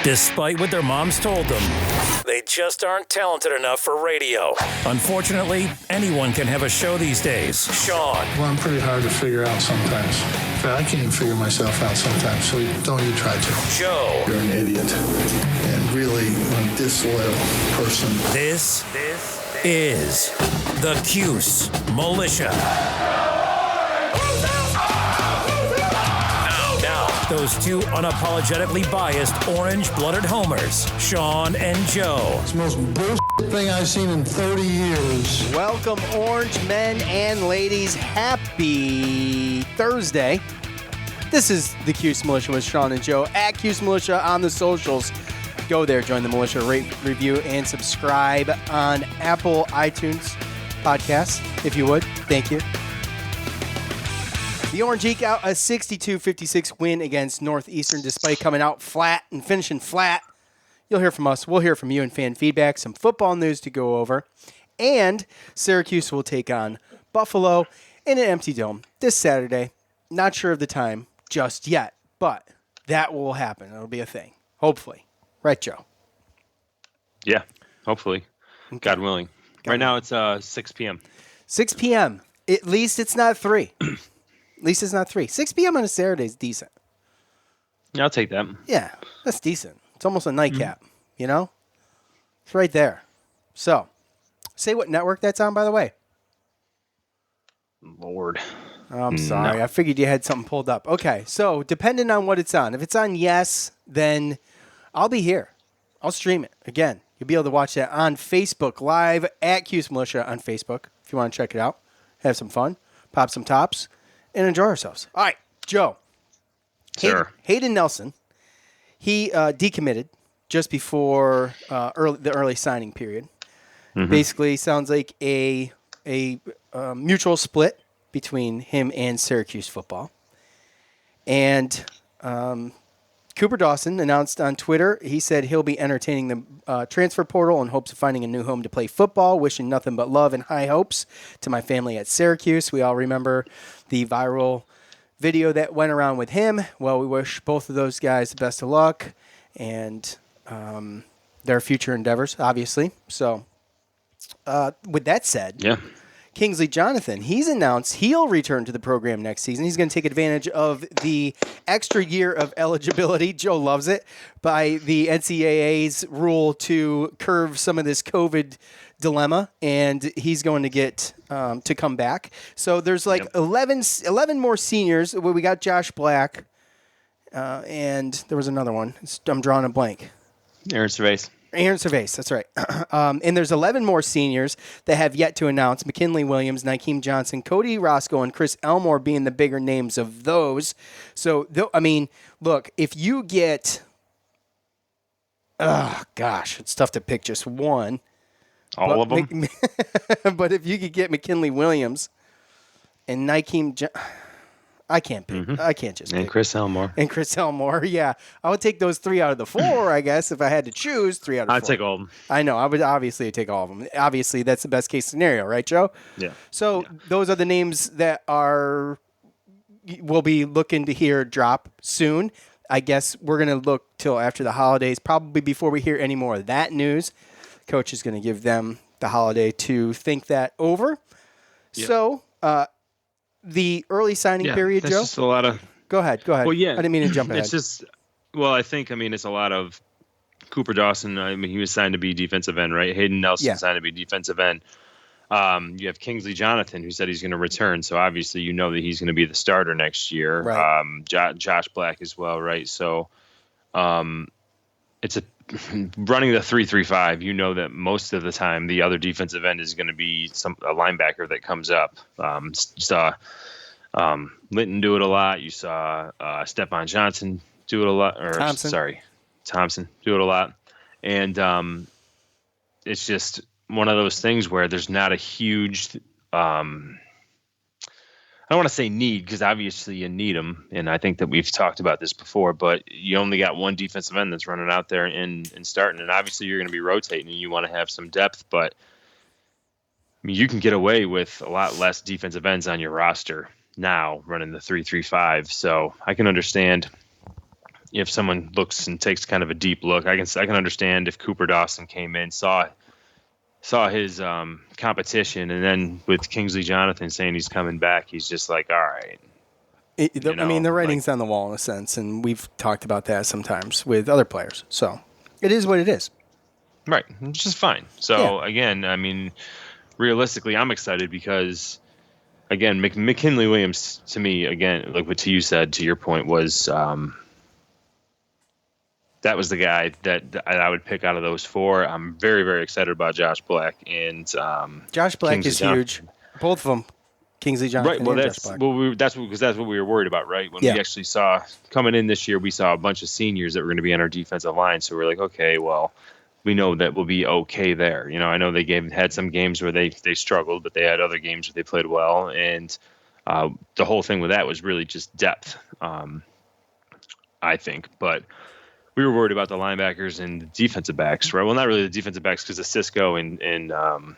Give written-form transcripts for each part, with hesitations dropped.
Despite what their moms told them, they just aren't talented enough for radio. Unfortunately, anyone can have a show these days. Sean. Well, I'm pretty hard to figure out sometimes. In fact, I can't even figure myself out sometimes, so don't you try to. Joe. You're an idiot and really a disloyal person. This is the Cuse Militia. Those two unapologetically biased, orange-blooded homers, Sean and Joe. It's the most bullshit thing I've seen in 30 years. Welcome, orange men and ladies. Happy Thursday. This is the Cuse Militia with Sean and Joe at Cuse Militia on the socials. Go there, join the militia, rate, review, and subscribe on Apple iTunes podcasts, if you would. Thank you. The Orange eke out a 62-56 win against Northeastern despite coming out flat and finishing flat. You'll hear from us. We'll hear from you in fan feedback, some football news to go over, and Syracuse will take on Buffalo in an empty dome this Saturday. Not sure of the time just yet, but that will happen. It'll be a thing, hopefully. Right, Joe? Yeah, hopefully. Okay. God willing. Right now it's 6 p.m. 6 p.m. At least it's not 3. At least it's not 3. 6 p.m. on a Saturday is decent. Yeah, I'll take that. Yeah, that's decent. It's almost a nightcap, you know? It's right there. So, say what network that's on, by the way. Lord. Oh, I'm sorry. No. I figured you had something pulled up. Okay, so depending on what it's on. If it's on Yes, then I'll be here. I'll stream it. Again, you'll be able to watch that on Facebook Live at Cuse Militia on Facebook if you want to check it out. Have some fun. Pop some tops. And enjoy ourselves. All right, Joe. Sure. Hayden Nelson, he decommitted just before the early signing period. Mm-hmm. Basically, sounds like a mutual split between him and Syracuse football. And Cooper Dawson announced on Twitter, he said he'll be entertaining the transfer portal in hopes of finding a new home to play football, wishing nothing but love and high hopes to my family at Syracuse. We all remember the viral video that went around with him. Well, we wish both of those guys the best of luck and their future endeavors, obviously. So with that said, yeah. Kingsley Jonathan, he's announced he'll return to the program next season. He's going to take advantage of the extra year of eligibility. Joe loves it, by the NCAA's rule to curve some of this COVID dilemma, and he's going to get to come back. So there's like 11 more seniors. We got Josh Black, and there was another one. I'm drawing a blank. Aaron Cervais, that's right. And there's 11 more seniors that have yet to announce. McKinley Williams, Nykeem Johnson, Cody Roscoe, and Chris Elmore being the bigger names of those. So, I mean, look, if you get... Oh, gosh, it's tough to pick just one. All of them? But if you could get McKinley Williams and Nykeem I can't pick. Mm-hmm. I can't just pick. And Chris Elmore, yeah. I would take those 3 out of the 4, I guess, if I had to choose 3 out of 4. I'd take all of them. I know. I would obviously take all of them. Obviously, that's the best case scenario, right, Joe? Yeah. So those are the names that we'll be looking to hear drop soon. I guess we're going to look till after the holidays, probably before we hear any more of that news. Coach is going to give them the holiday to think that over. Yep. So, the early signing period, Joe? Just a lot of... Go ahead. Well, yeah. I didn't mean to jump ahead. It's just... Well, I think, it's a lot of Cooper Dawson. He was signed to be defensive end, right? Hayden Nelson signed to be defensive end. You have Kingsley Jonathan, who said he's going to return. So, obviously, you know that he's going to be the starter next year. Right. Josh Black as well, right? So, it's running the 3-3-5, you know that most of the time the other defensive end is going to be a linebacker that comes up. You saw Linton do it a lot. You saw Stephon Johnson do it a lot. Thompson do it a lot. And it's just one of those things where there's not a huge I don't want to say need, because obviously you need them, and I think that we've talked about this before, but you only got one defensive end that's running out there and starting, and obviously you're going to be rotating and you want to have some depth, but you can get away with a lot less defensive ends on your roster now running the 3-3-5, so I can understand if someone looks and takes kind of a deep look, I can understand if Cooper Dawson came in, saw his competition, and then with Kingsley Jonathan saying he's coming back, he's just like, all right. I mean, the writing's on the wall in a sense, and we've talked about that sometimes with other players. So it is what it is. Right, which is fine. So, again, I mean, realistically, I'm excited because, again, McKinley Williams, to me, again, like what you said, to your point, was that was the guy that I would pick out of those four. I'm very, very excited about Josh Black. And Josh Black Kingsley is huge. Both of them. Kingsley Jonathan right. Well, and Josh Black. that's what we were worried about, right? When we actually saw coming in this year, we saw a bunch of seniors that were going to be on our defensive line. So we're like, okay, well, we know that we'll be okay there. You know, I know they had some games where they struggled, but they had other games where they played well. And the whole thing with that was really just depth, I think. But we were worried about the linebackers and the defensive backs, right? Well, not really the defensive backs because of Cisco and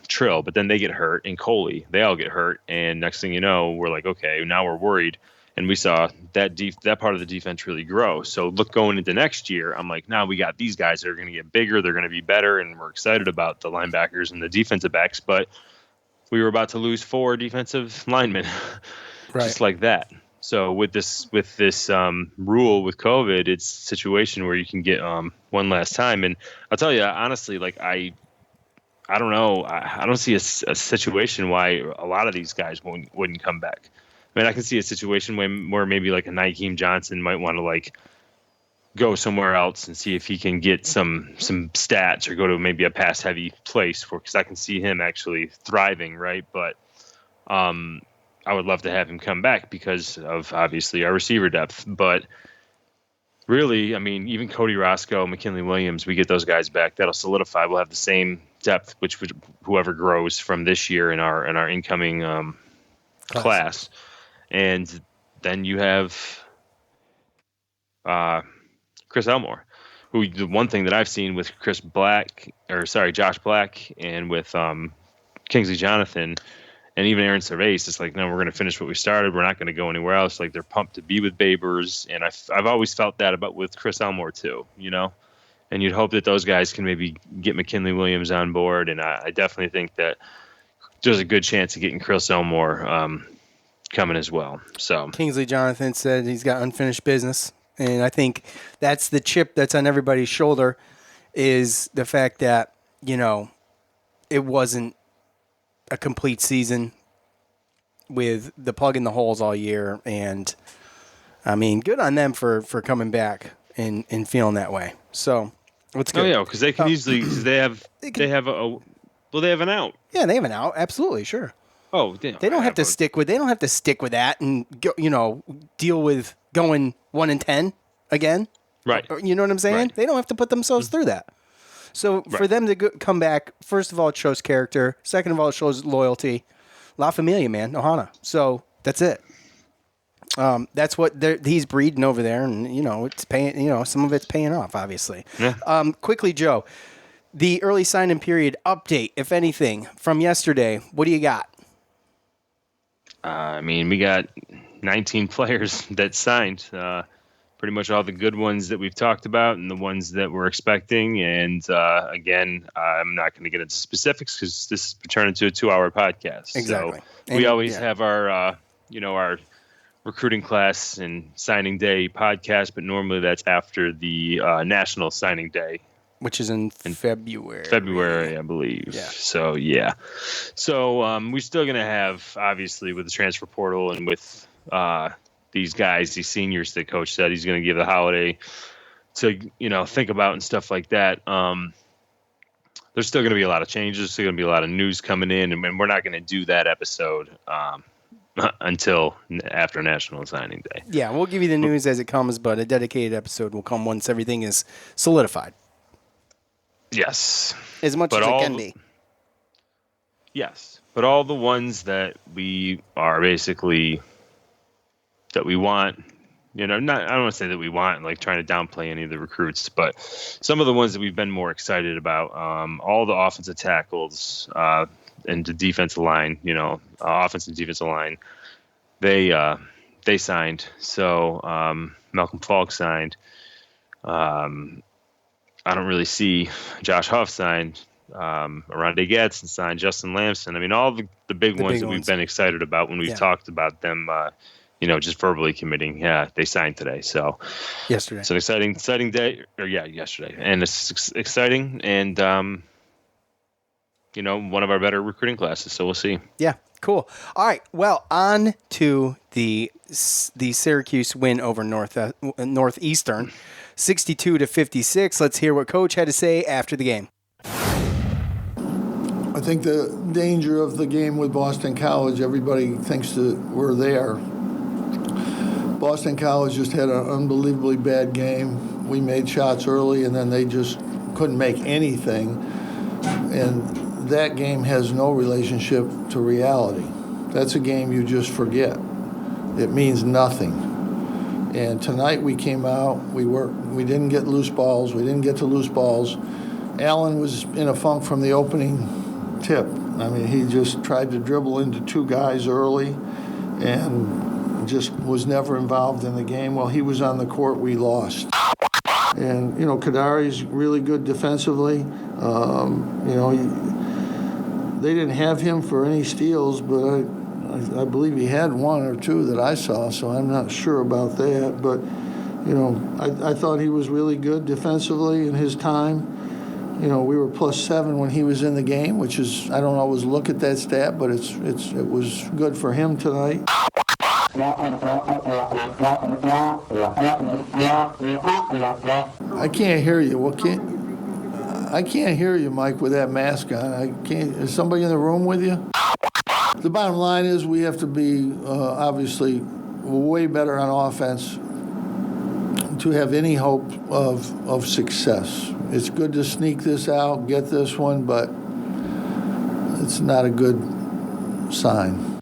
Trill, but then they get hurt, and Coley, they all get hurt. And next thing you know, we're like, okay, now we're worried. And we saw that part of the defense really grow. So going into next year, I'm like, now we got these guys that are going to get bigger. They're going to be better. And we're excited about the linebackers and the defensive backs. But we were about to lose 4 defensive linemen just like that. So with this rule with COVID, it's a situation where you can get one last time. And I'll tell you, honestly, like I don't know. I don't see a situation why a lot of these guys wouldn't come back. I mean, I can see a situation where maybe like a Nykeem Johnson might want to like go somewhere else and see if he can get some stats or go to maybe a pass heavy place because I can see him actually thriving, right? But I would love to have him come back because of obviously our receiver depth. But really, I mean, even Cody Roscoe, McKinley Williams, we get those guys back, that'll solidify. We'll have the same depth, which whoever grows from this year in our incoming class. And then you have Chris Elmore, who the one thing that I've seen with Josh Black, and with Kingsley Jonathan, and even Aaron Cervais, it's like, no, we're going to finish what we started. We're not going to go anywhere else. Like, they're pumped to be with Babers, and I've always felt that with Chris Elmore too, you know. And you'd hope that those guys can maybe get McKinley Williams on board, and I definitely think that there's a good chance of getting Chris Elmore coming as well. So Kingsley Jonathan said he's got unfinished business, and I think that's the chip that's on everybody's shoulder is the fact that, you know, it wasn't a complete season with the plug in the holes all year. And I mean, good on them for coming back and feeling that way. So let's go. Oh yeah, because they can easily, because they have an out. Yeah, they have an out. Absolutely. Sure. Oh, they don't have to stick with that and go, you know, deal with going 1-10 again. Right. You know what I'm saying? Right. They don't have to put themselves through that. So for them to come back, first of all, it shows character. Second of all, it shows loyalty. La Familia, man, Ohana. So that's it. That's what he's breeding over there, and you know it's paying. You know, some of it's paying off, obviously. Yeah. Quickly, Joe, the early sign-in period update, if anything, from yesterday. What do you got? I mean, we got 19 players that signed. Pretty much all the good ones that we've talked about and the ones that we're expecting. And again, I'm not going to get into specifics because this will turn into a 2-hour podcast. Exactly. So we always have our, our recruiting class and signing day podcast, but normally that's after the national signing day. Which is in February. February, I believe. Yeah. So, yeah. So we're still going to have, obviously, with the transfer portal and with these guys, these seniors that Coach said he's going to give the holiday to, you know, think about and stuff like that. There's still going to be a lot of changes. There's still going to be a lot of news coming in, and we're not going to do that episode until after National Signing Day. Yeah, we'll give you the news as it comes, but a dedicated episode will come once everything is solidified. Yes. As much as it can be. Yes. But all the ones that we are basically, that we want, you know, I don't want to say that we want, like trying to downplay any of the recruits, but some of the ones that we've been more excited about, all the offensive tackles and the defensive line, you know, offensive and defensive line, they signed. So Malcolm Falk signed. I don't really see Josh Huff signed. Aronde Gadsden signed, Justin Lamson. I mean, all the big ones that we've been excited about when we've talked about them, just verbally committing. Yeah, they signed today. So yesterday. It's an exciting day. Yesterday. And it's exciting and, one of our better recruiting classes. So we'll see. Yeah, cool. All right. Well, on to the Syracuse win over Northeastern, 62-56. Let's hear what Coach had to say after the game. I think the danger of the game with Boston College, everybody thinks that we're there. Boston College just had an unbelievably bad game. We made shots early, and then they just couldn't make anything. And that game has no relationship to reality. That's a game you just forget. It means nothing. And tonight we came out, we didn't get loose balls, we didn't get to loose balls. Allen was in a funk from the opening tip. I mean, he just tried to dribble into two guys early and just was never involved in the game. While he was on the court, we lost. And, Kadari's really good defensively. They didn't have him for any steals, but I believe he had one or two that I saw, so I'm not sure about that. But, I thought he was really good defensively in his time. We were +7 when he was in the game, which is, I don't always look at that stat, but it was good for him tonight. I can't hear you. I can't hear you, Mike, with that mask on. Is somebody in the room with you? The bottom line is we have to be obviously way better on offense to have any hope of success. It's good to sneak this out, get this one, but it's not a good sign.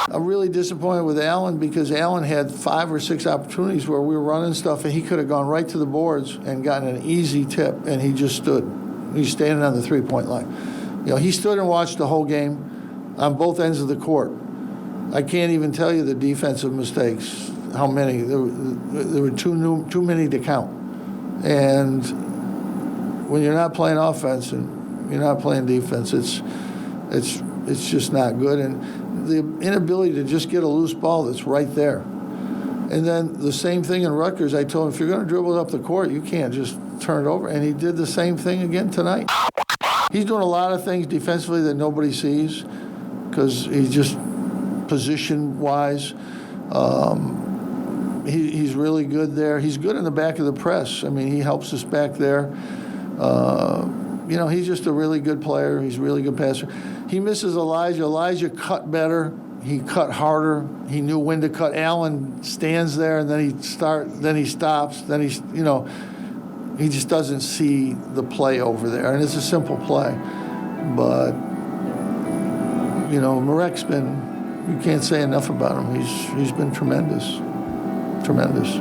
I'm really disappointed with Allen because Allen had 5 or 6 opportunities where we were running stuff and he could have gone right to the boards and gotten an easy tip, and he just stood. He's standing on the three-point line. He stood and watched the whole game on both ends of the court. I can't even tell you the defensive mistakes, how many. There were too many to count. And when you're not playing offense and you're not playing defense, it's just not good. And the inability to just get a loose ball that's right there. And then the same thing in Rutgers. I told him, if you're going to dribble it up the court, you can't just turn it over. And he did the same thing again tonight. He's doing a lot of things defensively that nobody sees because he's just position-wise. He's really good there. He's good in the back of the press. I mean, he helps us back there. He's just a really good player. He's a really good passer. He misses Elijah. Elijah cut better. He cut harder. He knew when to cut. Allen stands there, and then he stops. Then he just doesn't see the play over there. And it's a simple play. But, Marek's you can't say enough about him. He's been tremendous. Tremendous.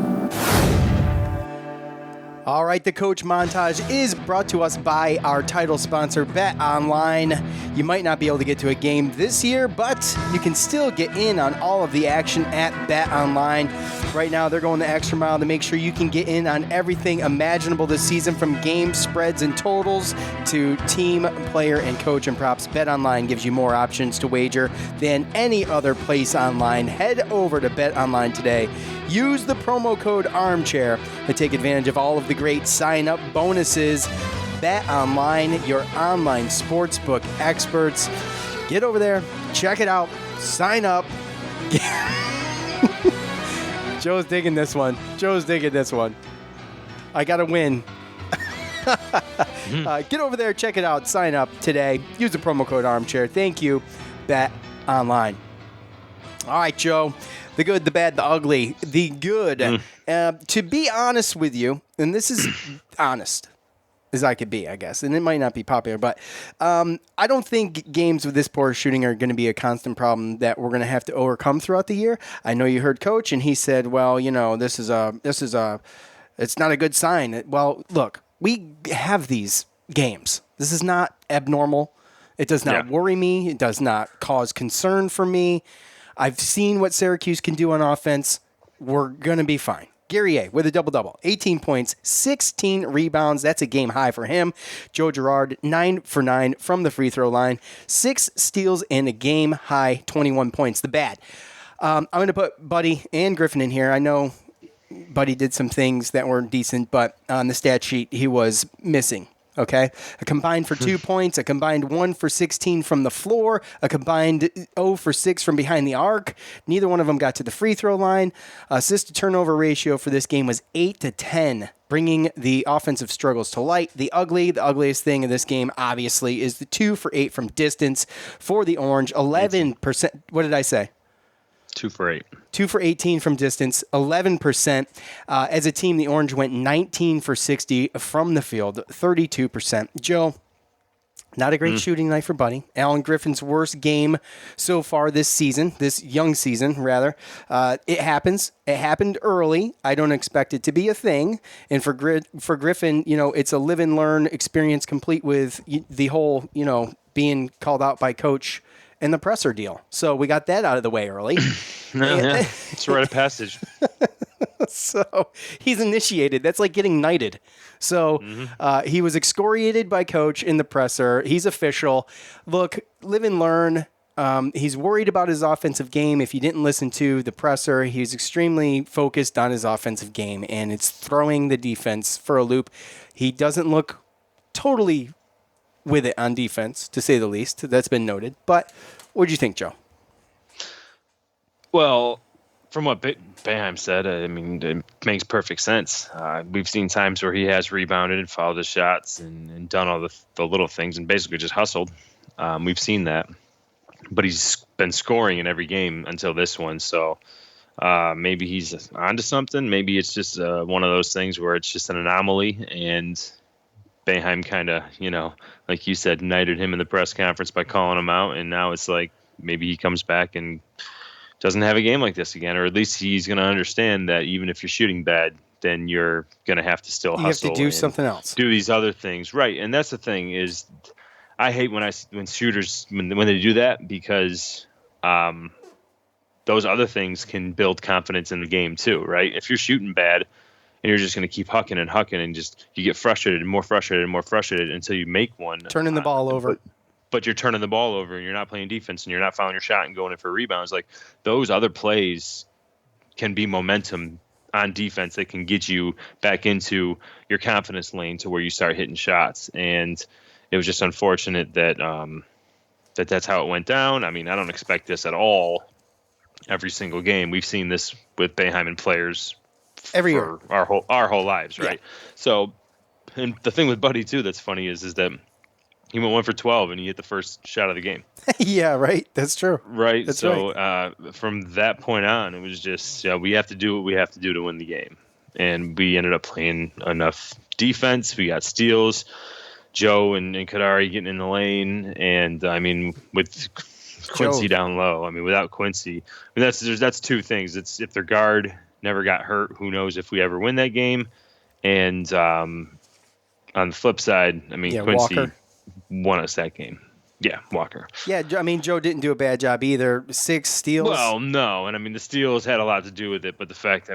All right, the Coach Montage is brought to us by our title sponsor, Bet Online. You might not be able to get to a game this year, but you can still get in on all of the action at Bet Online. Right now, they're going the extra mile to make sure you can get in on everything imaginable this season, from game spreads and totals to team, player, and coach and props. Bet Online gives you more options to wager than any other place online. Head over to Bet Online today. Use the promo code ARMCHAIR to take advantage of all of the great sign-up bonuses. Bet Online, your online sportsbook experts. Get over there, check it out, sign up. Joe's digging this one. I got to win. Get over there, check it out, sign up today. Use the promo code ARMCHAIR. Thank you, Bet Online. All right, Joe. The good, the bad, the ugly, the good. To be honest with you, and this is honest as I could be, I guess, and it might not be popular, but I don't think games with this poor shooting are going to be a constant problem that we're going to have to overcome throughout the year. I know you heard Coach, and he said, well, this is it's not a good sign. Well, look, we have these games. This is not abnormal. It does not worry me. It does not cause concern for me. I've seen what Syracuse can do on offense. We're going to be fine. Guerrier with a double-double, 18 points, 16 rebounds. That's a game high for him. Joe Girard, 9 for 9 from the free throw line, 6 steals and a game high 21 points. The bad. I'm going to put Buddy and Griffin in here. I know Buddy did some things that weren't decent, but on the stat sheet, he was missing. Okay, a combined for 2 points, a combined 1 for 16 from the floor, a combined 0 for 6 from behind the arc. Neither one of them got to the free throw line. Assist to turnover ratio for this game was 8-10, bringing the offensive struggles to light. The ugliest thing in this game, obviously, is the 2 for 8 from distance for the Orange. 11%. What did I say? 2 for 8. 2 for 18 from distance, 11%. As a team, the Orange went 19 for 60 from the field, 32%. Joe, not a great shooting night for Buddy. Alan Griffin's worst game so far this season, this young season, rather. It happens. It happened early. I don't expect it to be a thing. And for Griffin, it's a live and learn experience complete with the whole, being called out by coach and the presser deal. So we got that out of the way early. Yeah, it's a rite of passage. So he's initiated. That's like getting knighted. So he was excoriated by coach in the presser. He's official. Look, live and learn. He's worried about his offensive game. If you didn't listen to the presser, he's extremely focused on his offensive game, and it's throwing the defense for a loop. He doesn't look totally with it on defense, to say the least. That's been noted. But what do you think, Joe? Well, from what Boeheim said, I mean, it makes perfect sense. We've seen times where he has rebounded and fouled his shots and done all the little things and basically just hustled. We've seen that. But he's been scoring in every game until this one. So maybe he's onto something. Maybe it's just one of those things where it's just an anomaly, and Boeheim kind of, like you said, knighted him in the press conference by calling him out, and now it's like maybe he comes back and doesn't have a game like this again, or at least he's going to understand that even if you're shooting bad, then you're going to have to still hustle. You have to do something else. Do these other things. Right, and that's the thing is I hate when shooters, when they do that, because those other things can build confidence in the game too, right? If you're shooting bad, and you're just going to keep hucking and just you get frustrated and more frustrated until you make one. Turning the ball over. But you're turning the ball over and you're not playing defense and you're not fouling your shot and going in for rebounds. Like, those other plays can be momentum on defense that can get you back into your confidence lane to where you start hitting shots. And it was just unfortunate that that's how it went down. I mean, I don't expect this at all every single game. We've seen this with Boeheim and players every year, our whole lives, right? Yeah. So, and the thing with Buddy too that's funny is that he went 1 for 12 and he hit the first shot of the game. Yeah, right. That's true. Right. That's so right. From that point on, it was just we have to do what we have to do to win the game, and we ended up playing enough defense. We got steals. Joe and Kadari getting in the lane, and I mean with Quincy down low. I mean, without Quincy, I mean that's two things. It's if their guard never got hurt, who knows if we ever win that game. And on the flip side, I mean, Quincy Walker won us that game. Yeah, Walker. Yeah, I mean, Joe didn't do a bad job either. 6 steals. Well, no, and I mean the steals had a lot to do with it, but the fact,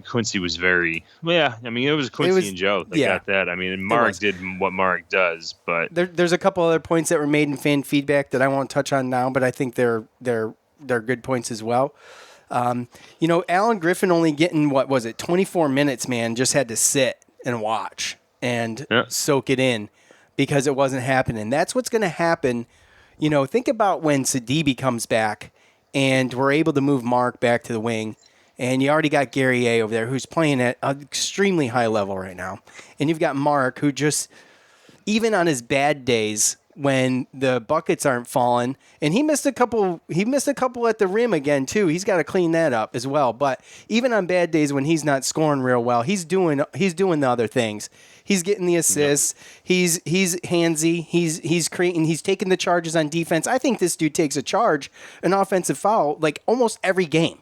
Quincy was very it was Quincy and Joe that got that. I mean, Mark did what Mark does, but there's a couple other points that were made in fan feedback that I won't touch on now, but I think they're good points as well. Alan Griffin only getting 24 minutes, man, just had to sit and watch and soak it in, because it wasn't happening. That's what's going to happen. Think about when Sidibe comes back and we're able to move Mark back to the wing, and you already got Guerrier over there who's playing at an extremely high level right now. And you've got Mark who just, even on his bad days when the buckets aren't falling, and he missed a couple at the rim again too. He's got to clean that up as well. But even on bad days when he's not scoring real well, he's doing the other things. He's getting the assists. Yep. He's handsy. He's creating. He's taking the charges on defense. I think this dude takes a charge, an offensive foul, like almost every game.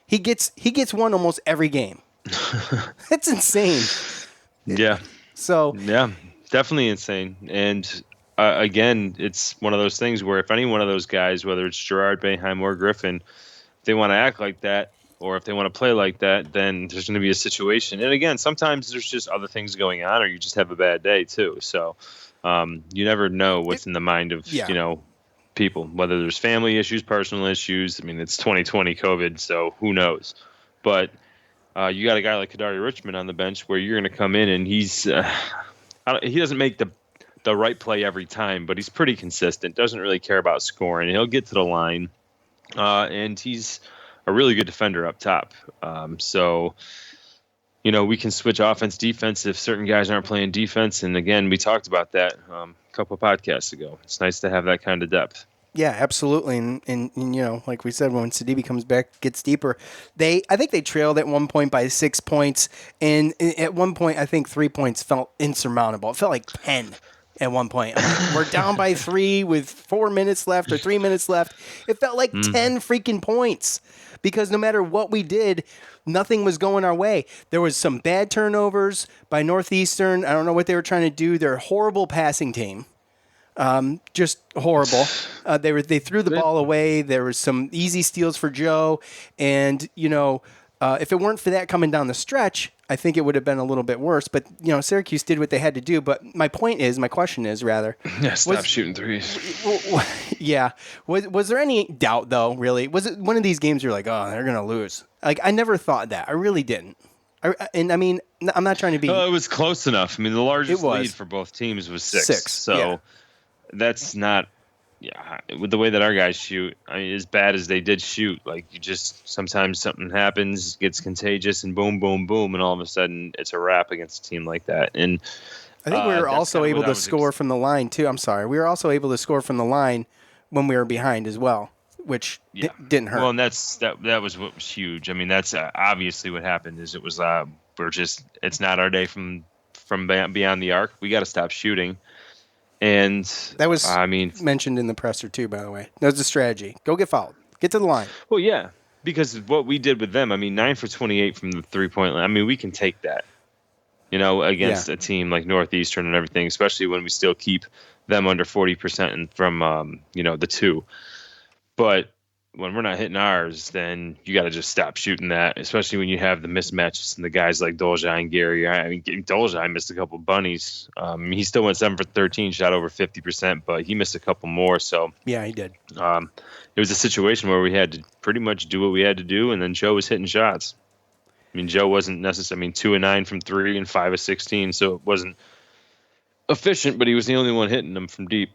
He gets one almost every game. That's insane. Yeah. So yeah, definitely insane. And again, it's one of those things where if any one of those guys, whether it's Girard, Boeheim, or Griffin, they want to act like that, or if they want to play like that, then there's going to be a situation. And again, sometimes there's just other things going on, or you just have a bad day too. So you never know what's in the mind of people, whether there's family issues, personal issues. I mean, it's 2020 COVID, so who knows? But you got a guy like Kadari Richmond on the bench where you're going to come in and he doesn't make the right play every time, but he's pretty consistent, doesn't really care about scoring. He'll get to the line, and he's a really good defender up top. So, we can switch offense, defense if certain guys aren't playing defense. And again, we talked about that a couple of podcasts ago. It's nice to have that kind of depth. Yeah, absolutely. And like we said, when Sidibe comes back, gets deeper. I think they trailed at one point by 6 points. And at one point, I think 3 points felt insurmountable. It felt like 10 at one point. We're down by 3 with 4 minutes left or 3 minutes left. It felt like 10 freaking points because no matter what we did, nothing was going our way. There was some bad turnovers by Northeastern. I don't know what they were trying to do. They're a horrible passing team. Just horrible. They threw the ball away. There was some easy steals for Joe. And, if it weren't for that coming down the stretch, I think it would have been a little bit worse. But, Syracuse did what they had to do. But my question is, stop shooting threes. Yeah. Was there any doubt, though, really? Was it one of these games you're like, oh, they're going to lose? Like, I never thought that. I really didn't. I'm not trying to be. It was close enough. I mean, the largest lead for both teams was 6. So that's not. Yeah, with the way that our guys shoot, as bad as they did shoot, like sometimes something happens, gets contagious, and boom, boom, boom, and all of a sudden it's a wrap against a team like that. And I think we were also able to score from the line too. I'm sorry, we were also able to score from the line when we were behind as well, which didn't hurt. Well, and that was what was huge. I mean, that's obviously what happened. Is it was it's not our day from beyond the arc. We got to stop shooting. And that was mentioned in the presser too, by the way. That was the strategy. Go get fouled. Get to the line. Well, yeah, because what we did with them, 9 for 28 from the 3-point line. We can take that, against a team like Northeastern and everything, especially when we still keep them under 40% and from, the 2. But when we're not hitting ours, then you got to just stop shooting that, especially when you have the mismatches and the guys like Dolzai and Gary. Dolzai missed a couple bunnies. He still went 7 for 13, shot over 50%, but he missed a couple more. So yeah, he did. It was a situation where we had to pretty much do what we had to do, and then Joe was hitting shots. Joe wasn't necessarily. 2 of 9 from 3 and 5 of 16, so it wasn't efficient, but he was the only one hitting them from deep.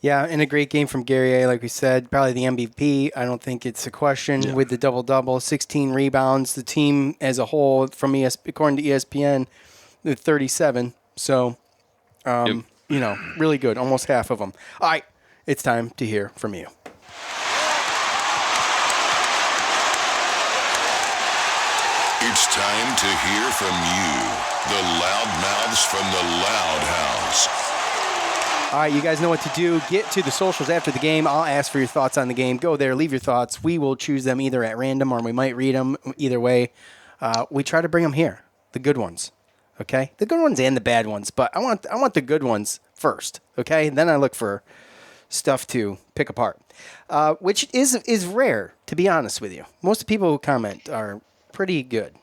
Yeah, and a great game from Gary A, like we said, probably the MVP. I don't think it's a question with the double-double, 16 rebounds. The team as a whole, according to ESPN, 37. So, really good, almost half of them. All right, it's time to hear from you. It's time to hear from you, the loudmouths from the Loud House. All right, you guys know what to do. Get to the socials after the game. I'll ask for your thoughts on the game. Go there, leave your thoughts. We will choose them either at random or we might read them. Either way, we try to bring them here, the good ones, okay? The good ones and the bad ones, but I want the good ones first, okay? Then I look for stuff to pick apart, which is rare, to be honest with you. Most people who comment are pretty good.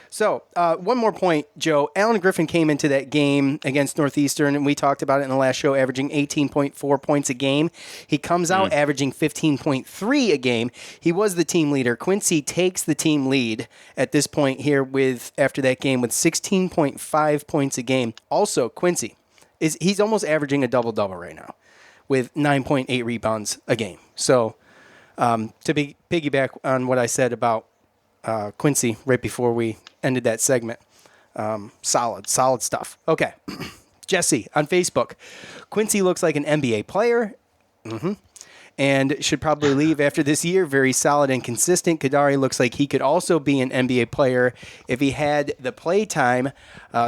So, one more point, Joe. Alan Griffin came into that game against Northeastern, and we talked about it in the last show, averaging 18.4 points a game. He comes out averaging 15.3 a game. He was the team leader. Quincy takes the team lead at this point here after that game with 16.5 points a game. Also, Quincy, he's almost averaging a double-double right now with 9.8 rebounds a game. So, to piggyback on what I said about Quincy right before we ended that segment. Solid stuff. Okay. Jesse on Facebook. Quincy looks like an NBA player. And should probably leave after this year. Very solid and consistent. Kadari looks like he could also be an NBA player if he had the play time.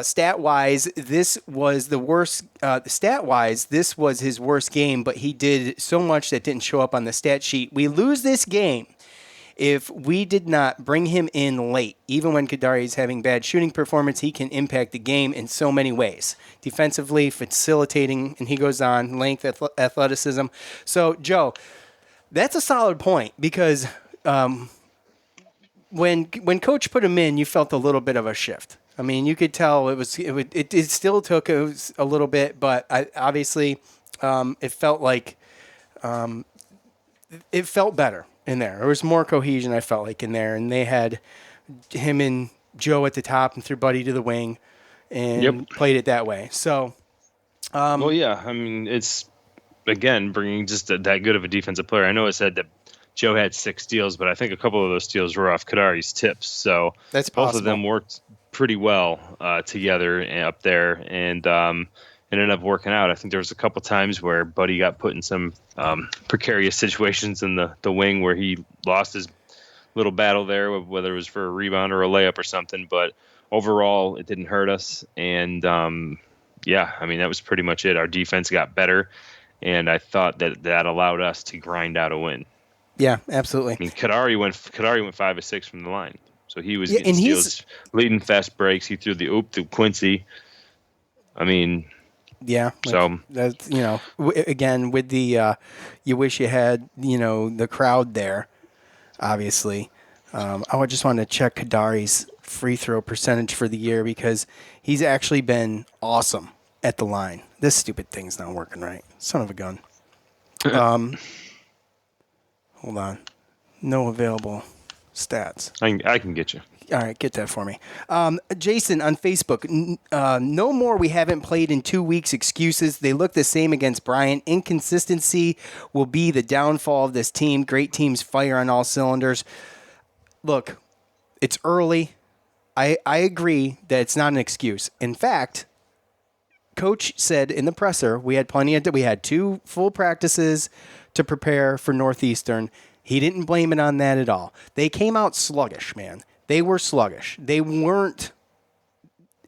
Stat-wise, this was the worst. Stat-wise, this was his worst game, but he did so much that didn't show up on the stat sheet. We lose this game if we did not bring him in late. Even when Kadari is having bad shooting performance, he can impact the game in so many ways. Defensively, facilitating, and he goes on, length, athleticism. So, Joe, that's a solid point because when Coach put him in, you felt a little bit of a shift. I mean, you could tell it still took a little bit, but obviously it felt like it felt better in there. There was more cohesion, I felt like, in there, and they had him and Joe at the top and threw Buddy to the wing and played it that way. So, well, yeah, I mean, it's again bringing just that good of a defensive player. I know it said that Joe had 6 steals, but I think a couple of those steals were off Kadari's tips. So that's both possible. of them worked pretty well together up there, and ended up working out. I think there was a couple times where Buddy got put in some precarious situations in the wing where he lost his little battle there, whether it was for a rebound or a layup or something. But overall, it didn't hurt us. And yeah, I mean, that was pretty much it. Our defense got better, and I thought that allowed us to grind out a win. Yeah, absolutely. I mean, Kadari went 5 of 6 from the line, so he was getting steals, leading fast breaks. He threw the oop to Quincy. I mean, yeah. So that's again with the you wish you had the crowd there. Obviously, I just want to check Kadari's free throw percentage for the year because he's actually been awesome at the line. This stupid thing's not working right. Son of a gun. Hold on. No available stats. I can get you. All right, get that for me. Jason on Facebook, no more we haven't played in 2 weeks excuses. They look the same against Bryant. Inconsistency will be the downfall of this team. Great teams fire on all cylinders. Look, it's early. I agree that it's not an excuse. In fact, Coach said in the presser we had we had 2 full practices to prepare for Northeastern. He didn't blame it on that at all. They came out sluggish, man. They were sluggish. They weren't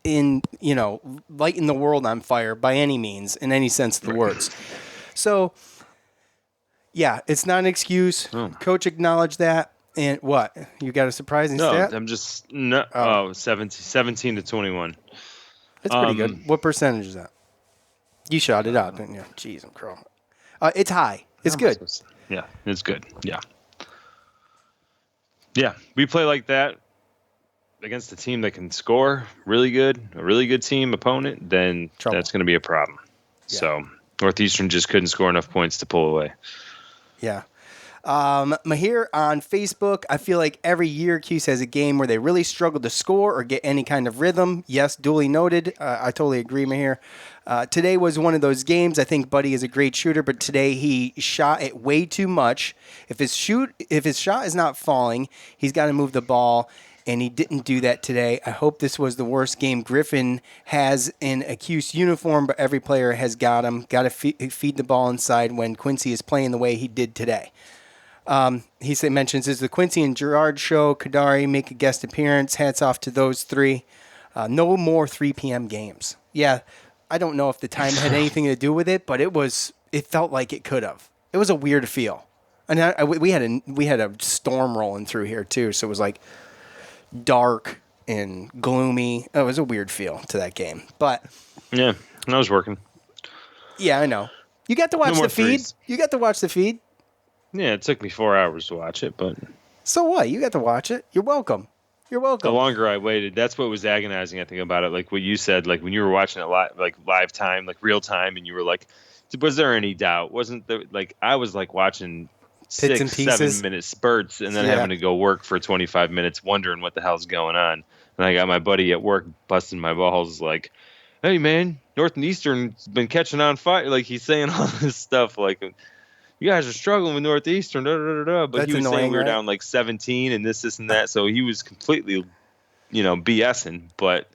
lighting the world on fire by any means, in any sense of the words. So, yeah, it's not an excuse. Coach acknowledged that. And what? You got a surprising stat? I'm just 17 to 21. That's pretty good. What percentage is that? You shot it out, didn't you? Jeez, I'm crawling. It's high. It's good. Yeah, it's good. Yeah. Yeah, we play like that against a team that can score really good, a really good team opponent, then that's going to be a problem. Yeah. So Northeastern just couldn't score enough points to pull away. Yeah. Mahir on Facebook, I feel like every year Cuse has a game where they really struggle to score or get any kind of rhythm. Yes, duly noted. I totally agree, Mahir. Today was one of those games. I think Buddy is a great shooter, but today he shot it way too much. If his shot is not falling, he's got to move the ball, and he didn't do that today. I hope this was the worst game Griffin has in a Cuse uniform, but every player has got him. Got to feed the ball inside when Quincy is playing the way he did today. He mentions, is the Quincy and Gerard show. Kadari make a guest appearance. Hats off to those 3. No more 3 p.m. games. Yeah, I don't know if the time had anything to do with it, but it felt like it could have. It was a weird feel. And we had a storm rolling through here too, so it was like dark and gloomy. It was a weird feel to that game. But yeah, I was working. Yeah, I know. You got to watch the feed. Threes. You got to watch the feed. Yeah, it took me 4 hours to watch it, but so what? You got to watch it. You're welcome. You're welcome. The longer I waited, that's what was agonizing, I think, about it. Like what you said, like when you were watching it live time, like real time, and you were like, was there any doubt? Wasn't there, like, I was like watching 6-7 minute spurts and then having to go work for 25 minutes wondering what the hell's going on. And I got my buddy at work busting my balls like, hey man, Northeastern's been catching on fire. Like he's saying all this stuff like, you guys are struggling with Northeastern, but that's he was annoying, saying we were right? down like 17 and this and that. So he was completely, BSing, but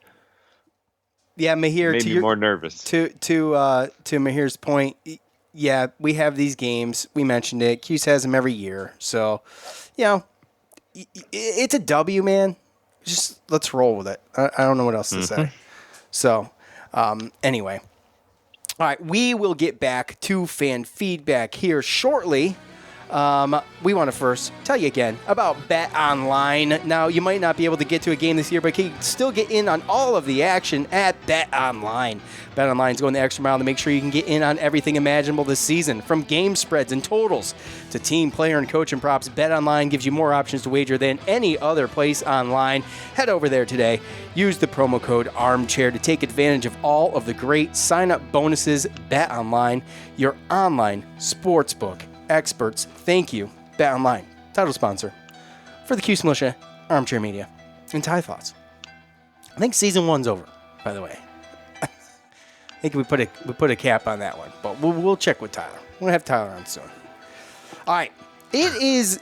yeah, Mahir, made me more nervous. To Mahir's point, yeah, we have these games. We mentioned it. Cuse has them every year. So, it's a W, man. Just let's roll with it. I don't know what else to say. So, anyway. All right, we will get back to fan feedback here shortly. We want to first tell you again about Bet Online. Now, you might not be able to get to a game this year, but you can still get in on all of the action at Bet Online. Bet Online is going the extra mile to make sure you can get in on everything imaginable this season, from game spreads and totals to team, player, and coach and props. Bet Online gives you more options to wager than any other place online. Head over there today. Use the promo code ARMCHAIR to take advantage of all of the great sign-up bonuses. Bet Online, your online sportsbook experts. Thank you, Bet Online, title sponsor for the Cuse Militia, Armchair Media, and Tie Thoughts. I think season 1's over, by the way. I think we put a cap on that one, but we'll check with Tyler. We'll have Tyler on soon. All right, it is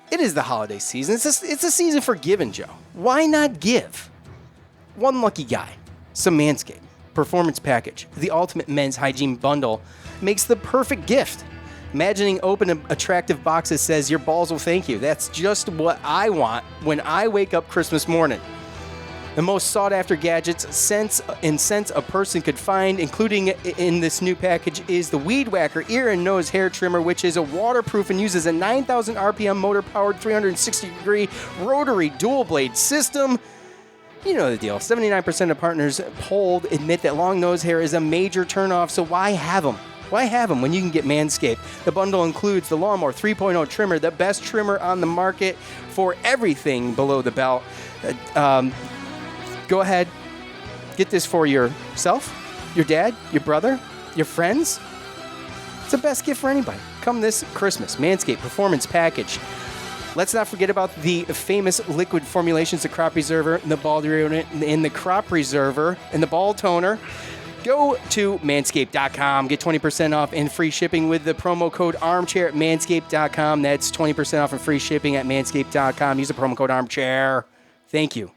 the holiday season. It's a season for giving, Joe. Why not give one lucky guy some Manscaped Performance Package? The ultimate men's hygiene bundle makes the perfect gift. Imagining open, attractive boxes says your balls will thank you. That's just what I want when I wake up Christmas morning. The most sought-after gadgets, scents a person could find, including in this new package, is the Weed Whacker ear and nose hair trimmer, which is a waterproof and uses a 9,000 RPM motor-powered 360-degree rotary dual-blade system. You know the deal. 79% of partners polled admit that long nose hair is a major turnoff, so why have them? Why have them when you can get Manscaped? The bundle includes the Lawnmower 3.0 trimmer, the best trimmer on the market for everything below the belt. Go ahead, get this for yourself, your dad, your brother, your friends. It's the best gift for anybody. Come this Christmas, Manscaped Performance Package. Let's not forget about the famous liquid formulations, the Crop Preserver, and the Ball Deodorant, and the Crop Preserver, and the Ball Toner. Go to manscaped.com, get 20% off and free shipping with the promo code ARMCHAIR at manscaped.com. That's 20% off and free shipping at manscaped.com. Use the promo code ARMCHAIR. Thank you,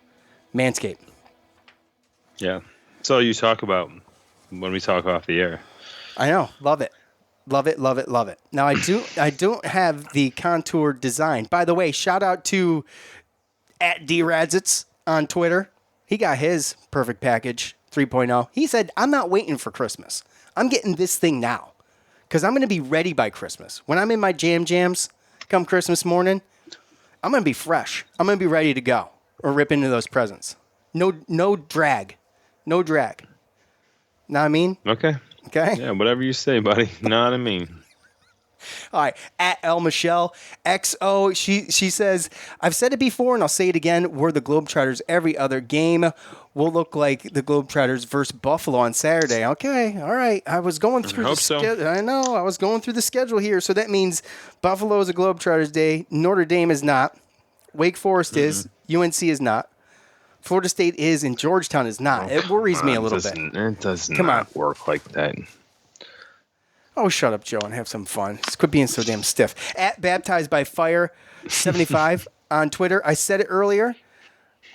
Manscaped. Yeah. So you talk about when we talk off the air. I know. Love it. Love it, love it, love it. Now, I don't have the contour design. By the way, shout out to @DRadzits on Twitter. He got his perfect package 3.0. He said, I'm not waiting for Christmas. I'm getting this thing now because I'm going to be ready by Christmas. When I'm in my jams come Christmas morning, I'm going to be fresh. I'm going to be ready to go or rip into those presents. No drag. No drag. Know what I mean? Okay. Yeah, whatever you say, buddy. Know what I mean? All right, @Michelle XO, she says, I've said it before and I'll say it again, we're the Globetrotters every other game. We'll look like the Globetrotters versus Buffalo on Saturday. Okay, all right. I was going through the schedule. I know, I was going through the schedule here. So that means Buffalo is a Globetrotters day. Notre Dame is not. Wake Forest is. UNC is not. Florida State is and Georgetown is not. It worries me a little bit. It does not work like that. Oh, shut up, Joe, and have some fun. Just quit being so damn stiff. @BaptizedByFire75 on Twitter. I said it earlier.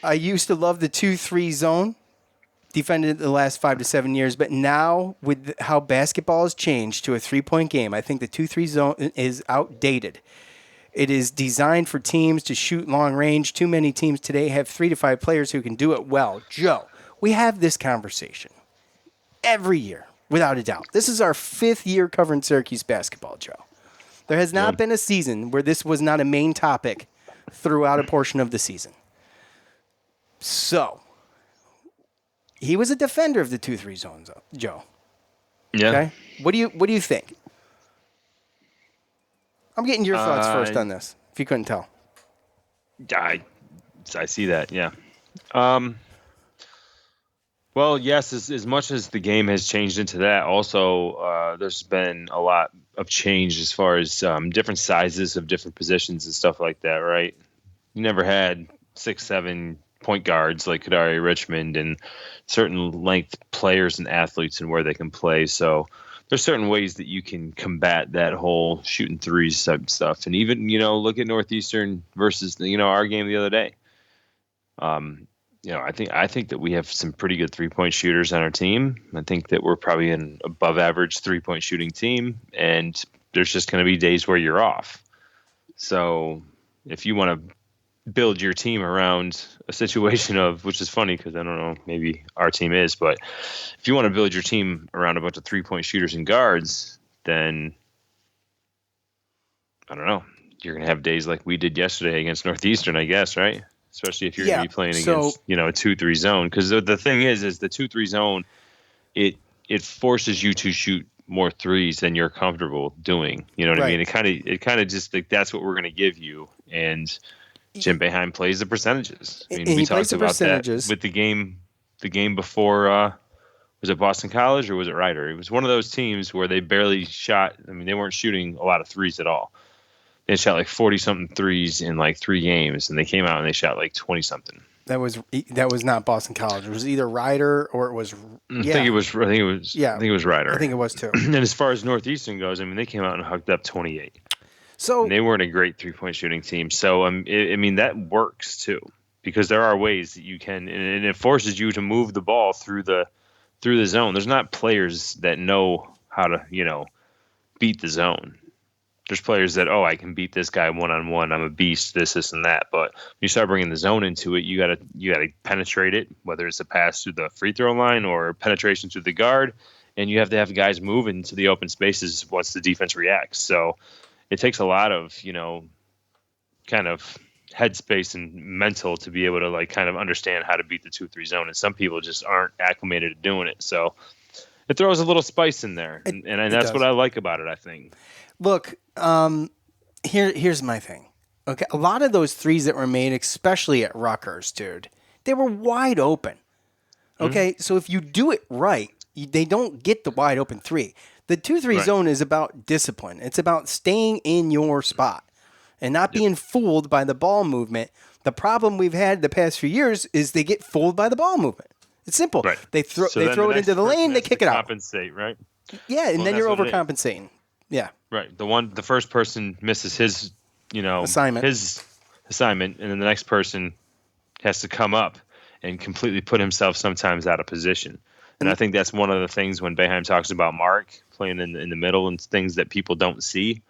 I used to love the 2-3 zone. Defended it the last 5 to 7 years. But now, with how basketball has changed to a 3-point game, I think the 2-3 zone is outdated. It is designed for teams to shoot long range. Too many teams today have 3 to 5 players who can do it well. Joe, we have this conversation every year, without a doubt. This is our 5th year covering Syracuse basketball, Joe. There has not been a season where this was not a main topic throughout a portion of the season. So, he was a defender of the 2-3 zones, Joe. Yeah. Okay? What do you think? I'm getting your thoughts first on this, if you couldn't tell. I see that, yeah. Well, yes, as much as the game has changed into that, also there's been a lot of change as far as different sizes of different positions and stuff like that, right? You never had 6'7" point guards like Kadari Richmond and certain length players and athletes and where they can play. So there's certain ways that you can combat that whole shooting threes type stuff. And even, look at Northeastern versus, our game the other day. I think that we have some pretty good 3-point shooters on our team. I think that we're probably an above average 3-point shooting team, and there's just going to be days where you're off. So if you want to build your team around a situation of, which is funny because I don't know, maybe our team is, but if you want to build your team around a bunch of 3-point shooters and guards, then I don't know. You're going to have days like we did yesterday against Northeastern, I guess, right? Especially if you're going to be playing against, a 2-3 zone. Because the thing is the 2-3 zone, it forces you to shoot more threes than you're comfortable doing. You know what I mean? It kind of just like that's what we're going to give you. And Jim Boeheim plays the percentages. I mean, we talked about that with the game before. Was it Boston College or was it Rider? It was one of those teams where they barely shot. I mean, they weren't shooting a lot of threes at all. They shot like 40-something threes in like 3 games, and they came out and they shot like 20-something. That was not Boston College. It was either Rider or it was. I think it was Rider. I think it was too. And as far as Northeastern goes, I mean, they came out and hooked up 28. So and they weren't a great 3-point shooting team. So I mean, that works too, because there are ways that you can, and it forces you to move the ball through the zone. There's not players that know how to, beat the zone. There's players that, I can beat this guy one-on-one. I'm a beast, this, and that. But when you start bringing the zone into it, you gotta penetrate it, whether it's a pass through the free throw line or penetration through the guard. And you have to have guys move into the open spaces once the defense reacts. So it takes a lot of, kind of headspace and mental to be able to like kind of understand how to beat the 2-3 zone. And some people just aren't acclimated to doing it. So it throws a little spice in there. And that's what I like about it, I think. Look, here's my thing. Okay, a lot of those threes that were made, especially at Rutgers, dude, they were wide open. Okay, so if you do it right, they don't get the wide open three. The 2-3 zone is about discipline. It's about staying in your spot and not being fooled by the ball movement. The problem we've had the past few years is they get fooled by the ball movement. It's simple. Right. They throw it into the lane, they kick it out. Compensate, right? Yeah, and then you're overcompensating. Yeah. Right. The first person misses his, assignment, and then the next person has to come up and completely put himself sometimes out of position. And I think that's one of the things when Boeheim talks about Mark playing in the middle and things that people don't see,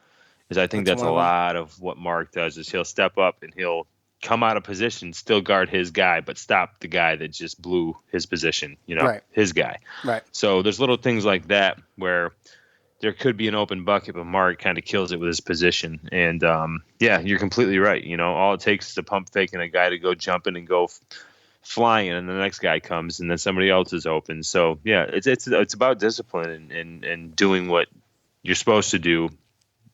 is I think that's a lot of what Mark does is he'll step up and he'll come out of position, still guard his guy, but stop the guy that just blew his position, his guy. Right. So there's little things like that where there could be an open bucket, but Mark kind of kills it with his position. And, you're completely right. All it takes is a pump fake and a guy to go jumping and go flying, and the next guy comes and then somebody else is open. So, it's about discipline and doing what you're supposed to do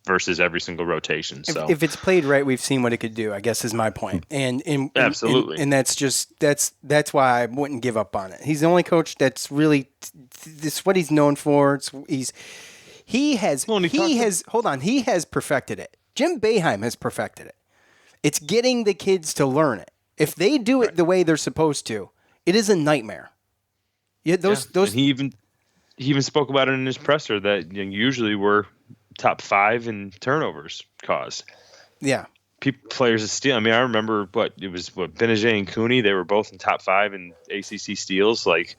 versus every single rotation. So if it's played right, we've seen what it could do, I guess is my point. And absolutely. And that's why I wouldn't give up on it. He's the only coach that's really this is what he's known for. He has perfected it. Jim Boeheim has perfected it. It's getting the kids to learn it. If they do it the way they're supposed to, it is a nightmare. Yeah, those. And he even spoke about it in his presser that usually we're top 5 in turnovers caused. Yeah. Players of steal. I mean, I remember Benajay and Cooney, they were both in top 5 in ACC steals. Like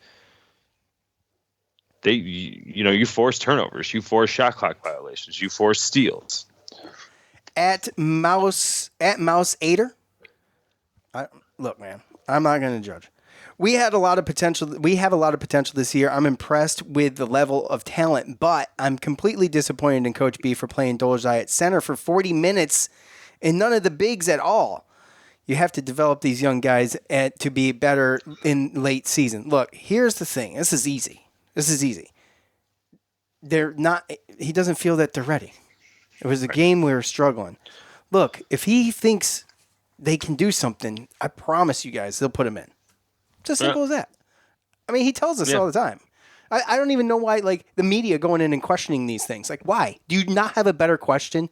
you force turnovers, you force shot clock violations, you force steals. At Mouse Ader. Look, man, I'm not going to judge. We have a lot of potential this year. I'm impressed with the level of talent, but I'm completely disappointed in Coach B for playing Dolezaj at center for 40 minutes and none of the bigs at all. You have to develop these young guys to be better in late season. Look, here's the thing. This is easy. They're not. He doesn't feel that they're ready. It was a game we were struggling. Look, if he thinks they can do something, I promise you guys they'll put him in. It's as simple as that. I mean, he tells us all the time. I don't even know why, the media going in and questioning these things. Like, why? Do you not have a better question?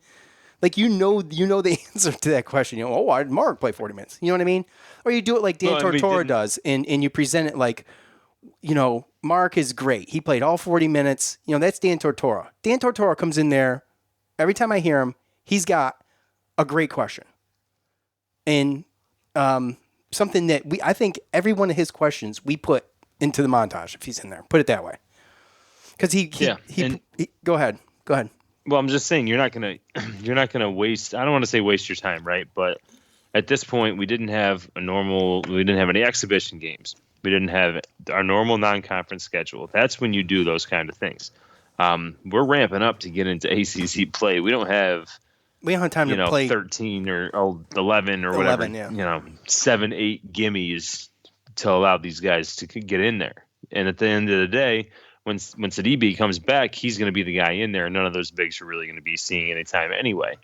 Like, you know the answer to that question. Why did Mark play 40 minutes? You know what I mean? Or you do it like Dan Tortora does, and you present it like, Mark is great. He played all 40 minutes. That's Dan Tortora. Dan Tortora comes in there. Every time I hear him, he's got a great question. And something that I think every one of his questions we put into the montage if he's in there. Put it that way. Because he go ahead. Well, I'm just saying you're not gonna waste. I don't want to say waste your time, right? But at this point, we didn't have any exhibition games. We didn't have our normal non-conference schedule. That's when you do those kind of things. We're ramping up to get into ACC play. We don't have We don't have time to play 13 or 11 or 11, whatever, yeah. 7, 8 gimmies to allow these guys to get in there. And at the end of the day, when Sidibe comes back, he's going to be the guy in there. None of those bigs are really going to be seeing any time anyway.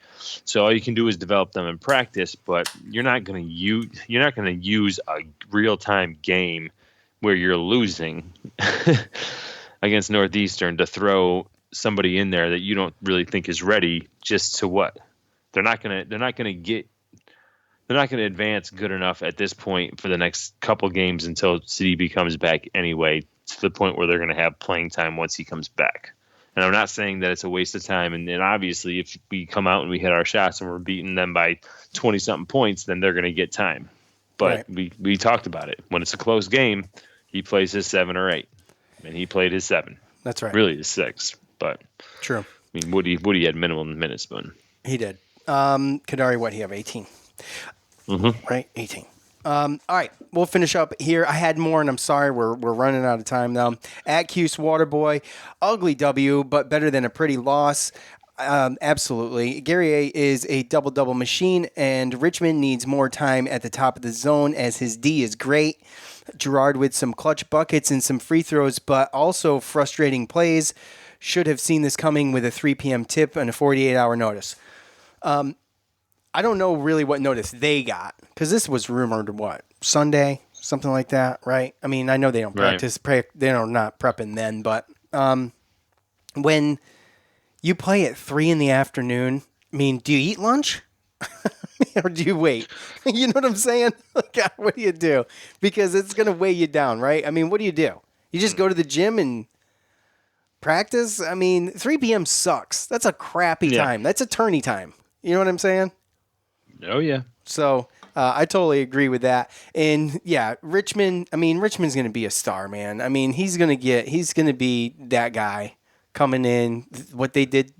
So all you can do is develop them in practice, but you're not going to use a real-time game where you're losing against Northeastern to throw somebody in there that you don't really think is ready just to what? They're not going to advance good enough at this point for the next couple games until Sidibe comes back anyway, to the point where they're going to have playing time once he comes back. And I'm not saying that it's a waste of time. And obviously, if we come out and we hit our shots and we're beating them by 20-something points, then they're going to get time. But we talked about it. When it's a close game, he plays his 7 or 8. And he played his 7. That's right. Really his 6. But true. I mean, Woody had minimum minutes, but he did. Kadari, what, he have 18? Mm-hmm. Right? 18. All right, we'll finish up here. I had more, and I'm sorry, we're running out of time now. At Cuse Waterboy, ugly W, but better than a pretty loss. Absolutely. Guerrier is a double-double machine, and Richmond needs more time at the top of the zone as his D is great. Gerard with some clutch buckets and some free throws, but also frustrating plays. Should have seen this coming with a 3 p.m. tip and a 48-hour notice. I don't know really what notice they got, because this was rumored, Sunday, something like that, right? I mean, I know they don't practice, they're not prepping then, but when you play at 3 in the afternoon, I mean, do you eat lunch? Or do you wait? You know what I'm saying? Like, what do you do? Because it's going to weigh you down, right? I mean, what do? You just go to the gym and practice? I mean, 3 p.m. sucks. That's a crappy time. That's a tourney time. You know what I'm saying? Oh, yeah. So I totally agree with that. And, yeah, Richmond's going to be a star, man. I mean, he's going to be that guy coming in. What they did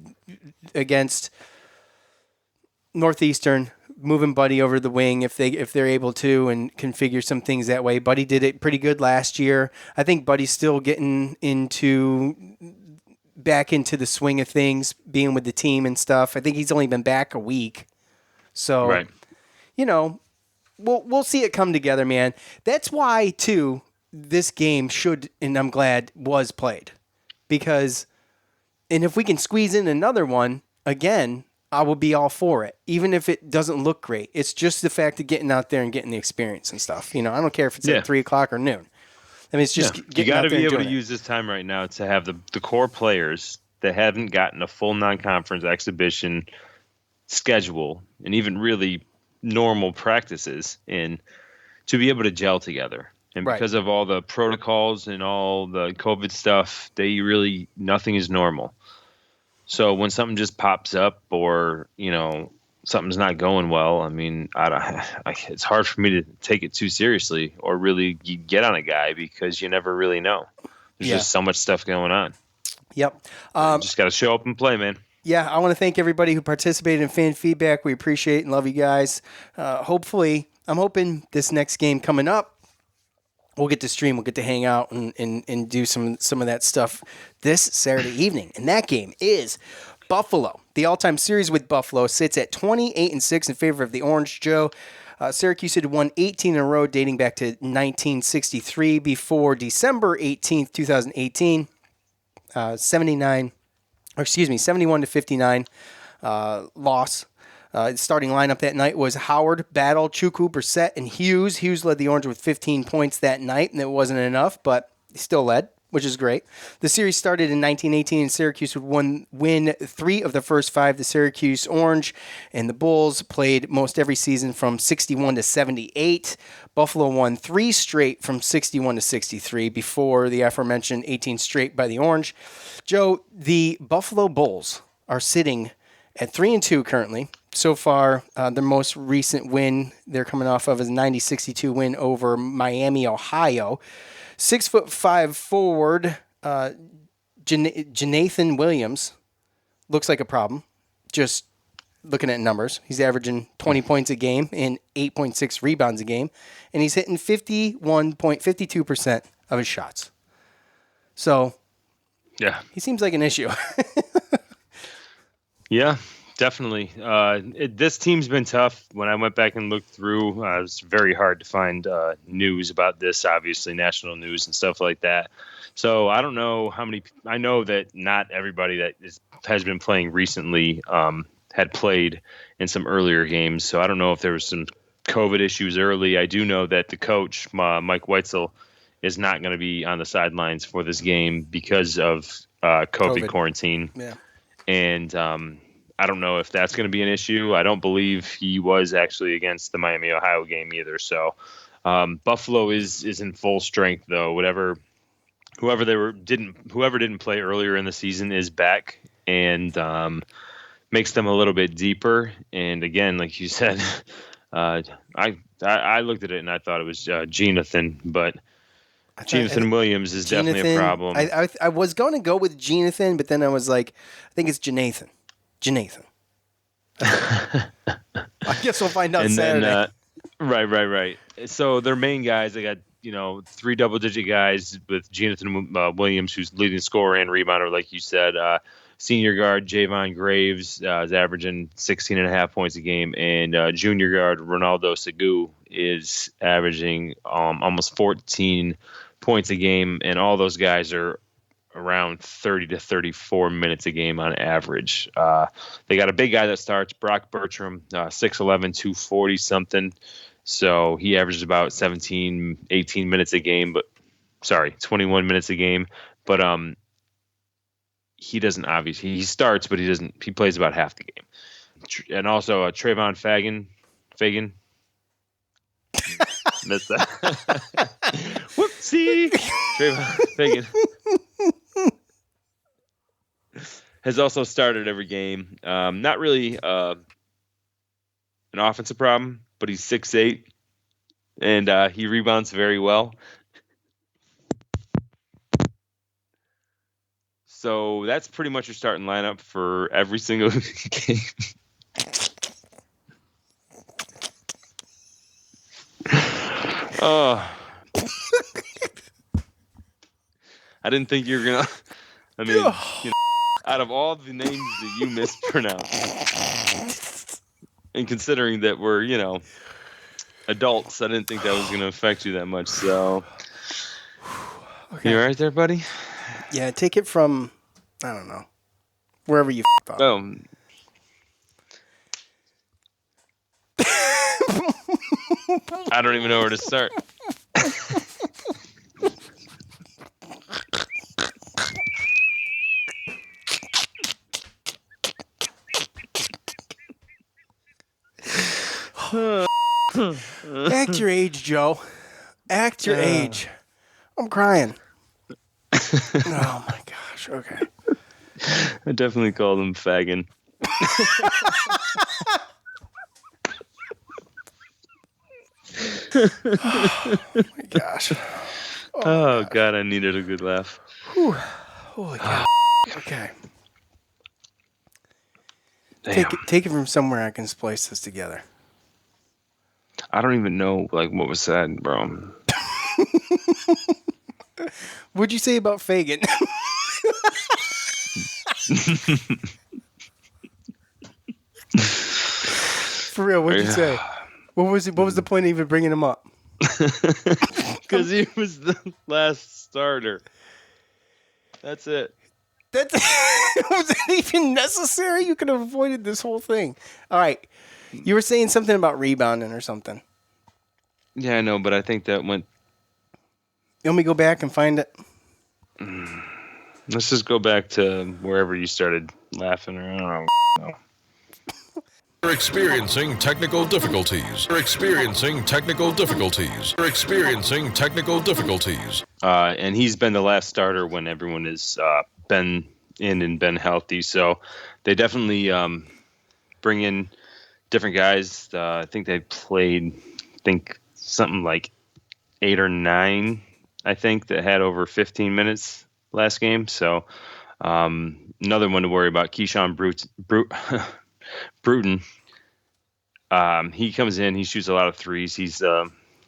against Northeastern, moving Buddy over the wing if they're able to and configure some things that way. Buddy did it pretty good last year. I think Buddy's still getting back into the swing of things, being with the team and stuff. I think he's only been back a week. So, we'll see it come together, man. That's why, too, this game should, and I'm glad, was played. Because, and if we can squeeze in another one, again, I will be all for it, even if it doesn't look great. It's just the fact of getting out there and getting the experience and stuff. I don't care if it's at 3 o'clock or noon. I mean, it's just getting out there and doing it. You got to be able to use this time right now to have the core players that haven't gotten a full non-conference exhibition schedule and even really normal practices in to be able to gel together. And because of all the protocols and all the COVID stuff, nothing is normal. So when something just pops up or, something's not going well, I mean, it's hard for me to take it too seriously or really get on a guy because you never really know. There's just so much stuff going on. Yep. Just got to show up and play, man. Yeah, I want to thank everybody who participated in fan feedback. We appreciate and love you guys. Hopefully, I'm hoping this next game coming up, we'll get to stream, we'll get to hang out and do some of that stuff this Saturday evening. And that game is Buffalo. The all-time series with Buffalo sits at 28-6 in favor of the Orange, Joe. Syracuse had won 18 in a row dating back to 1963 before December 18th, 2018. 71-59 loss. Starting lineup that night was Howard, Battle, Chukwu, Brissett, and Hughes. Hughes led the Orange with 15 points that night, and it wasn't enough, but he still led, which is great. The series started in 1918, and Syracuse would win 3 of the first 5. The Syracuse Orange and the Bulls played most every season from 61 to 78. Buffalo won 3 straight from 61 to 63 before the aforementioned 18 straight by the Orange. Joe, the Buffalo Bulls are sitting at 3-2 currently. So far, their most recent win they're coming off of is a 90-62 win over Miami, Ohio. 6'5" forward, Jonathan Williams looks like a problem. Just looking at numbers, he's averaging 20 points a game and 8.6 rebounds a game, and he's hitting 51.52% of his shots. So, yeah, he seems like an issue. Yeah. Definitely. This team's been tough. When I went back and looked through, it was very hard to find news about this, obviously, national news and stuff like that. So I don't know how many. I know that not everybody that has been playing recently had played in some earlier games. So I don't know if there was some COVID issues early. I do know that the coach, Mike Weitzel, is not going to be on the sidelines for this game because of COVID quarantine. Yeah. And I don't know if that's going to be an issue. I don't believe he was actually against the Miami, Ohio game either. So Buffalo is in full strength, though. Whoever didn't play earlier in the season is back and makes them a little bit deeper. And again, like you said, I looked at it and I thought it was Jonathan, but Jonathan Williams is definitely a problem. I was going to go with Jonathan, but then I was like, I think it's Jonathan. I guess we'll find out Saturday. Right. So their main guys, they got 3 double-digit guys with Jonathan Williams, who's leading scorer and rebounder, like you said. Senior guard Javon Graves is averaging 16.5 points a game, and junior guard Ronaldo Segu is averaging almost 14 points a game, and all those guys are around 30 to 34 minutes a game on average. They got a big guy that starts, Brock Bertram, 6'11", 240 something. So he averages about 18 minutes a game, 21 minutes a game. But he doesn't obviously, he starts, but he plays about half the game. And also Trayvon Fagan. Missed that. Whoopsie. Trayvon Fagan has also started every game. Not really an offensive problem, but he's 6'8", and he rebounds very well. So that's pretty much your starting lineup for every single game. Oh. I didn't think you were going to... I mean, out of all the names that you mispronounced, and considering that we're, adults, I didn't think that was going to affect you that much. So, okay. You all right there, buddy? Yeah, take it from, I don't know, wherever you up. Oh. I don't even know where to start. Act your age, Joe. Act your age. I'm crying. Oh my gosh. Okay. I definitely called him Fagin. Oh my gosh. Oh God, I needed a good laugh. Whew. Holy cow. Okay. Take it from somewhere I can splice this together. I don't even know what was said, bro. What'd you say about Fagin? For real, what'd you say? What was the point of even bringing him up? Because he was the last starter. That's it. Was that even necessary? You could have avoided this whole thing. All right. You were saying something about rebounding or something. Yeah, I know, but I think that went... You want me to go back and find it? Let's just go back to wherever you started laughing. Or I don't know. We're experiencing technical difficulties. And he's been the last starter when everyone has been in and been healthy. So they definitely bring in different guys. I think they played, something like 8 or 9, I think, that had over 15 minutes last game. So another one to worry about, Keyshawn Bruton. He comes in, he shoots a lot of threes. He's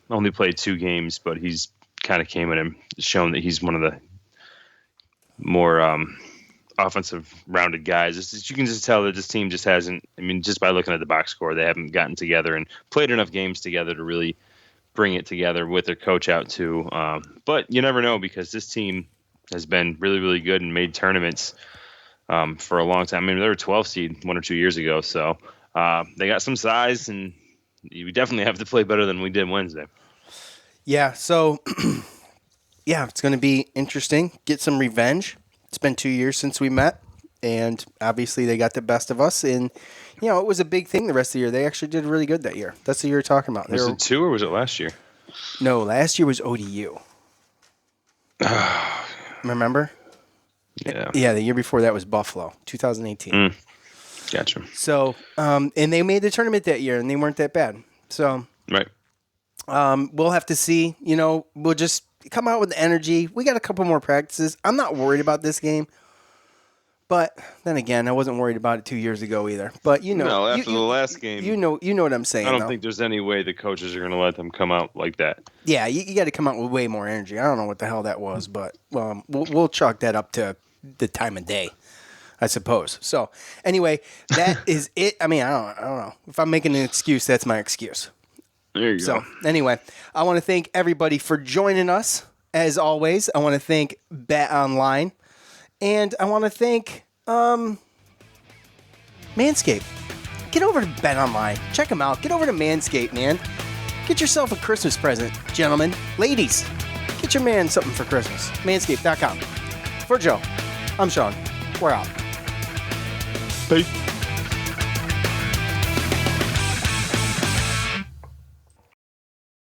only played 2 games, but he's kind of came in and shown that he's one of the more offensive rounded guys. You can just tell that this team just hasn't. I mean, just by looking at the box score, they haven't gotten together and played enough games together to really bring it together with their coach out too. But you never know, because this team has been really, really good and made tournaments for a long time. I mean, they were 12 seed 1 or 2 years ago, so they got some size, and you definitely have to play better than we did Wednesday. Yeah. So, yeah, it's going to be interesting. Get some revenge. It's been 2 years since we met, and obviously they got the best of us. And, you know, it was a big thing the rest of the year. They actually did really good that year. That's the year you're talking about. Was it 2 or was it last year? No, last year was ODU. Remember? Yeah. Yeah, the year before that was Buffalo, 2018. Gotcha. So, and they made the tournament that year, and they weren't that bad. So, Right. we'll have to see. You know, we'll just come out with the energy. We got a couple more practices. I'm not worried about this game. But then again, I wasn't worried about it 2 years ago either. But you know, No, after the last game, you know what I'm saying. I don't think there's any way the coaches are going to let them come out like that. Yeah, you got to come out with way more energy. I don't know what the hell that was, but we'll chalk that up to the time of day, I suppose. So anyway, that is it. I mean, I don't know. If I'm making an excuse, that's my excuse. There you go. So anyway, I want to thank everybody for joining us. As always, I want to thank Bet Online. And I want to thank Manscaped. Get over to Bet Online. Check them out. Get over to Manscaped, man. Get yourself a Christmas present, gentlemen. Ladies, get your man something for Christmas. Manscaped.com. For Joe, I'm Sean. We're out. Peace.